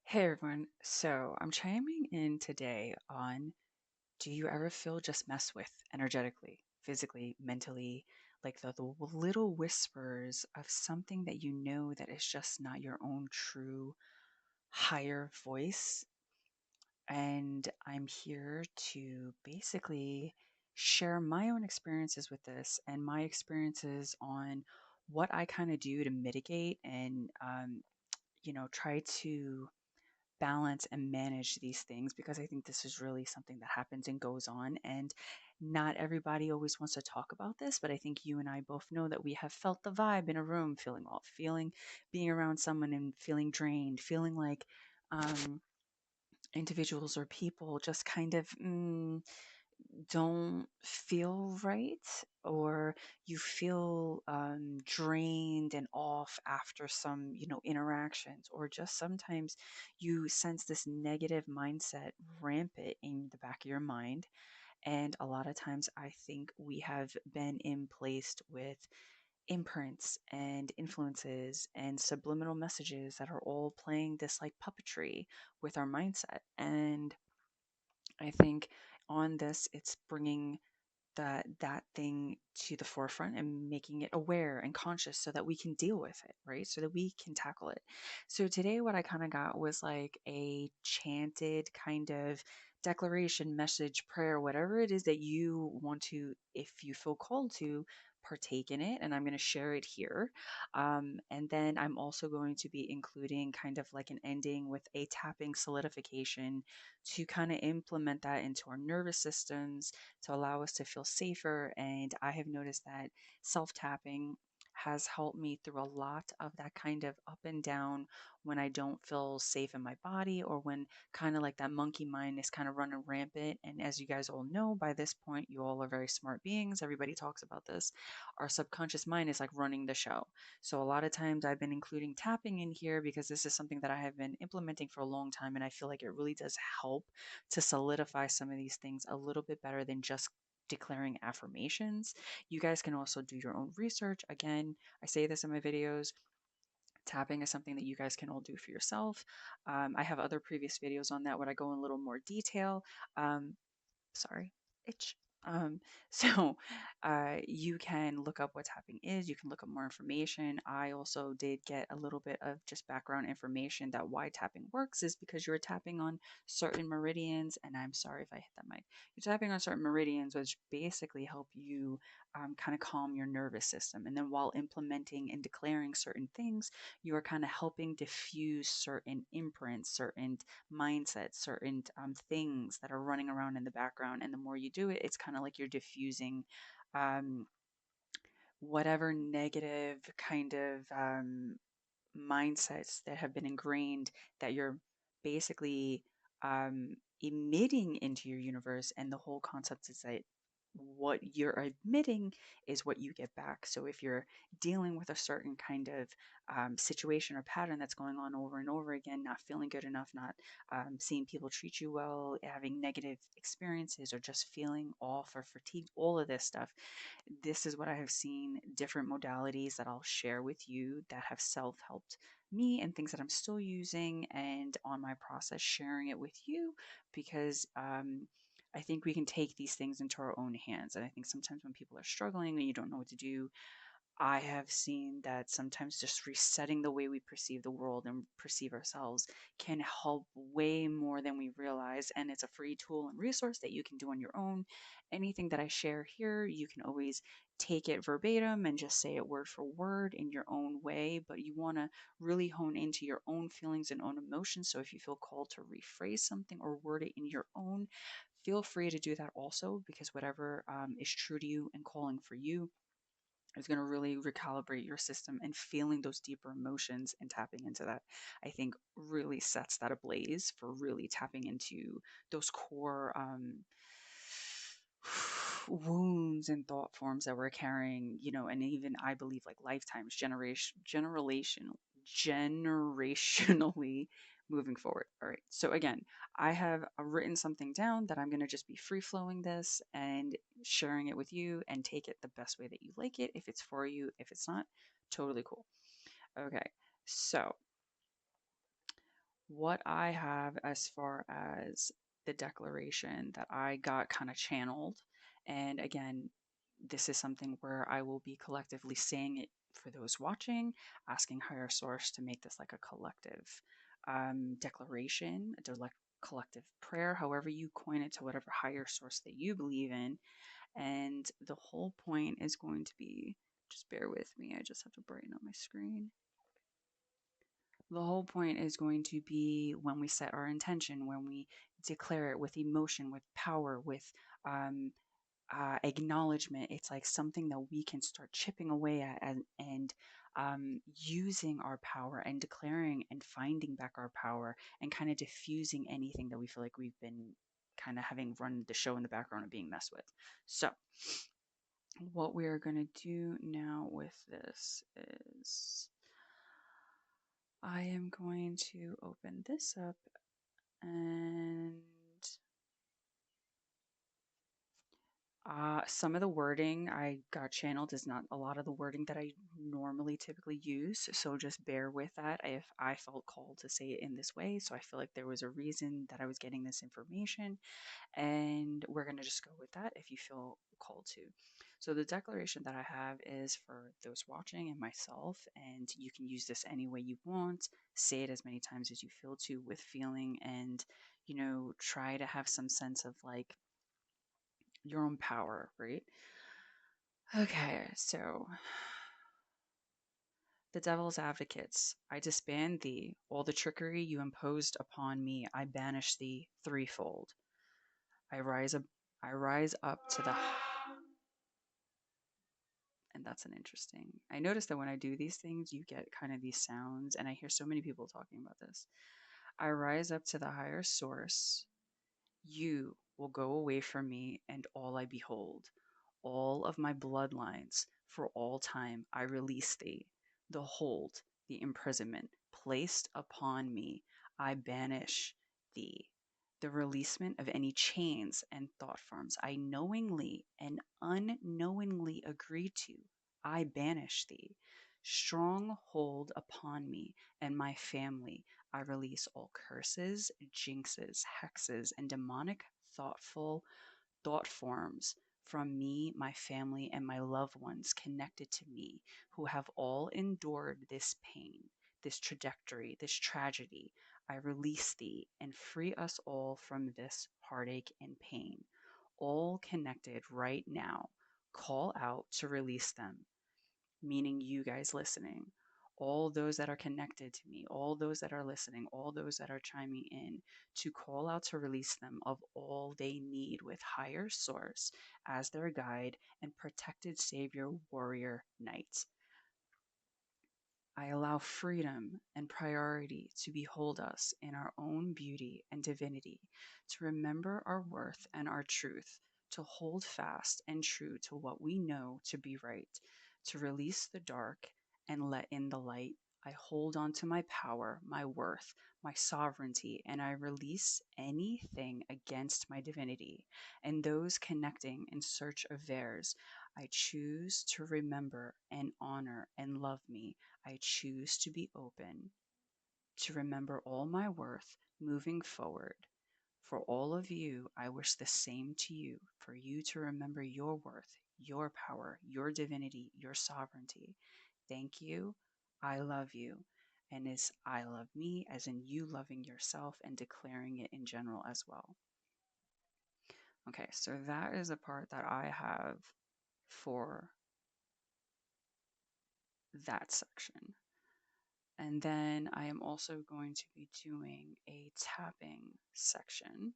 Hey everyone, so I'm chiming in today on, do you ever feel just messed with energetically, physically, mentally, like the little whispers of something that you know that is just not your own true higher voice? And I'm here to basically share my own experiences with this and my experiences on what I kind of do to mitigate and try to balance and manage these things, because I think this is really something that happens and goes on. And not everybody always wants to talk about this, but I think you and I both know that we have felt the vibe in a room, feeling off, feeling being around someone and feeling drained, feeling like um, individuals or people just kind of don't feel right, or you feel drained and off after some interactions, or just sometimes you sense this negative mindset rampant in the back of your mind. And a lot of times I think we have been in placed with imprints and influences and subliminal messages that are all playing this like puppetry with our mindset. And I think on this, it's bringing that thing to the forefront and making it aware and conscious so that we can deal with it, right? So that we can tackle it. So today, what I kind of got was like a chanted kind of declaration, message, prayer, whatever it is that you want to, if you feel called to, partake in it. And I'm going to share it here. And then I'm also going to be including kind of like an ending with a tapping solidification to kind of implement that into our nervous systems to allow us to feel safer. And I have noticed that self tapping has helped me through a lot of that kind of up and down when I don't feel safe in my body, or when kind of like that monkey mind is kind of running rampant. And as you guys all know, by this point, you all are very smart beings. Everybody talks about this. Our subconscious mind is like running the show. So a lot of times I've been including tapping in here because this is something that I have been implementing for a long time. And I feel like it really does help to solidify some of these things a little bit better than just declaring affirmations. You guys can also do your own research. Again, I say this in my videos. Tapping is something that you guys can all do for yourself. I have other previous videos on that where I go in a little more detail. Um, Sorry, itch. Um, so you can look up what tapping is. You can look up more information. I also did get a little bit of just background information that why tapping works is because you're tapping on certain meridians. And I'm sorry if I hit that mic. You're tapping on certain meridians, which basically help you kind of calm your nervous system. And then while implementing and declaring certain things, you are kind of helping diffuse certain imprints, certain mindsets, certain things that are running around in the background. And the more you do it, it's kind of like you're diffusing um, whatever negative kind of mindsets that have been ingrained that you're basically emitting into your universe. And the whole concept is that what you're emitting is what you get back. So if you're dealing with a certain kind of situation or pattern that's going on over and over again, not feeling good enough, not seeing people treat you well, having negative experiences, or just feeling off or fatigued, all of this stuff, this is what I have seen, different modalities that I'll share with you that have self helped me, and things that I'm still using and on my process sharing it with you, because I think we can take these things into our own hands. And I think sometimes when people are struggling and you don't know what to do, I have seen that sometimes just resetting the way we perceive the world and perceive ourselves can help way more than we realize. And it's a free tool and resource that you can do on your own. Anything that I share here, you can always take it verbatim and just say it word for word in your own way. But you want to really hone into your own feelings and own emotions. So if you feel called to rephrase something or word it in your own, feel free to do that also, because whatever is true to you and calling for you is going to really recalibrate your system, and feeling those deeper emotions and tapping into that, I think, really sets that ablaze for really tapping into those core wounds and thought forms that we're carrying, and even I believe like lifetimes, generationally moving forward. All right. So again, I have written something down that I'm going to just be free flowing this and sharing it with you, and take it the best way that you like it. If it's for you, if it's not, totally cool. Okay. So What I have as far as the declaration that I got kind of channeled, and again, this is something where I will be collectively saying it for those watching, asking higher source to make this like a collective declaration, collective prayer, however you coin it to whatever higher source that you believe in. And the whole point is going to be, just bear with me, I just have to brighten up my screen. The whole point is going to be when we set our intention, when we declare it with emotion, with power, with um, acknowledgement. It's like something that we can start chipping away at, and using our power and declaring and finding back our power, and kind of diffusing anything that we feel like we've been kind of having run the show in the background of being messed with. So, what we are going to do now with this is I am going to open this up, and some of the wording I got channeled is not a lot of the wording that I normally typically use, so just bear with that if I felt called to say it in this way. So I feel like there was a reason that I was getting this information, and we're going to just go with that if you feel called to. So the declaration that I have is for those watching and myself, and you can use this any way you want. Say it as many times as you feel to with feeling, and try to have some sense of like your own power, right? Okay, so the devil's advocates, I disband thee. All the trickery you imposed upon me, I banish thee threefold. I rise up I rise up to the and that's an interesting. I notice that when I do these things, you get kind of these sounds, and I hear so many people talking about this. I rise up to the higher source. You will go away from me, and all I behold. All of my bloodlines, for all time, I release thee. The hold, the imprisonment placed upon me, I banish thee. The releasement of any chains and thought forms I knowingly and unknowingly agree to, I banish thee. Strong hold upon me and my family, I release all curses, jinxes, hexes, and demonic thought forms from me, my family, and my loved ones connected to me who have all endured this pain, this trajectory, this tragedy. I release thee and free us all from this heartache and pain. All connected right now. Call out to release them, meaning you guys listening, all those that are connected to me, all those that are listening, all those that are chiming in, to call out to release them of all they need with higher source as their guide and protected savior warrior knight. I allow freedom and priority to behold us in our own beauty and divinity, to remember our worth and our truth, to hold fast and true to what we know to be right, to release the dark and let in the light. I hold on to my power, my worth, my sovereignty, and I release anything against my divinity and those connecting in search of theirs. I choose to remember and honor and love me. I choose to be open, to remember all my worth moving forward. For all of you, I wish the same to you, for you to remember your worth, your power, your divinity, your sovereignty. Thank you. I love you. And is I love me, as in you loving yourself and declaring it in general as well. Okay, so that is a part that I have for that section. And then I am also going to be doing a tapping section.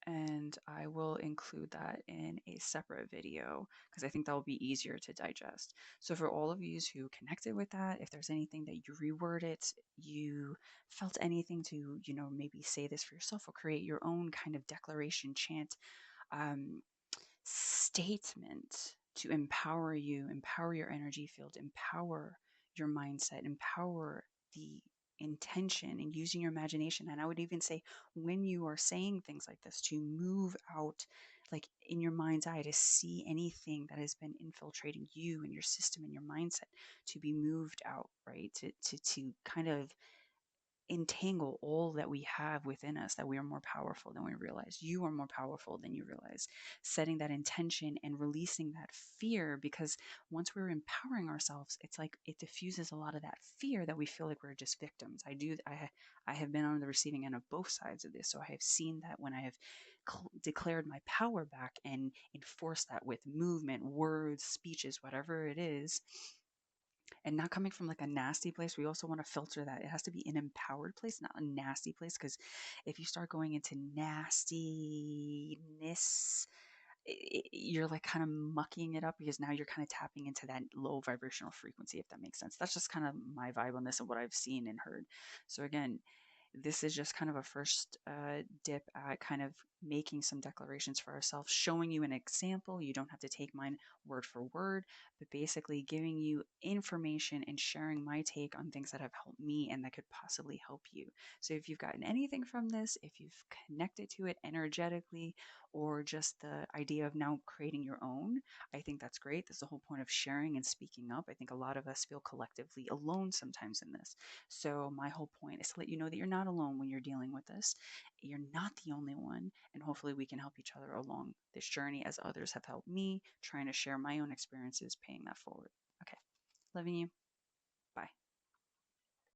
And I will include that in a separate video because I think that will be easier to digest. So for all of you who connected with that, if there's anything that you reword it, you felt anything to, maybe say this for yourself or create your own kind of declaration chant, statement to empower you, empower your energy field, empower your mindset, empower the intention and using your imagination. And I would even say, when you are saying things like this, to move out, like in your mind's eye, to see anything that has been infiltrating you and your system and your mindset, to be moved out, right? To kind of entangle all that we have within us, that we are more powerful than we realize. You are more powerful than you realize. Setting that intention and releasing that fear, because once we're empowering ourselves, it's like it diffuses a lot of that fear that we feel like we're just victims. I have been on the receiving end of both sides of this. So I have seen that when I have declared my power back and enforced that with movement, words, speeches, whatever it is, and not coming from like a nasty place. We also want to filter that. It has to be an empowered place, not a nasty place. Because if you start going into nastiness, you're like kind of mucking it up, because now you're kind of tapping into that low vibrational frequency, if that makes sense. That's just kind of my vibe on this and what I've seen and heard. So again, this is just kind of a first dip at kind of making some declarations for ourselves, showing you an example. You don't have to take mine word for word, but basically giving you information and sharing my take on things that have helped me and that could possibly help you. So if you've gotten anything from this, if you've connected to it energetically, or just the idea of now creating your own, I think that's great. That's the whole point of sharing and speaking up. I think a lot of us feel collectively alone sometimes in this. So my whole point is to let you know that you're not alone when you're dealing with this. You're not the only one, and hopefully we can help each other along this journey, as others have helped me, trying to share my own experiences, paying that forward. Okay, loving you.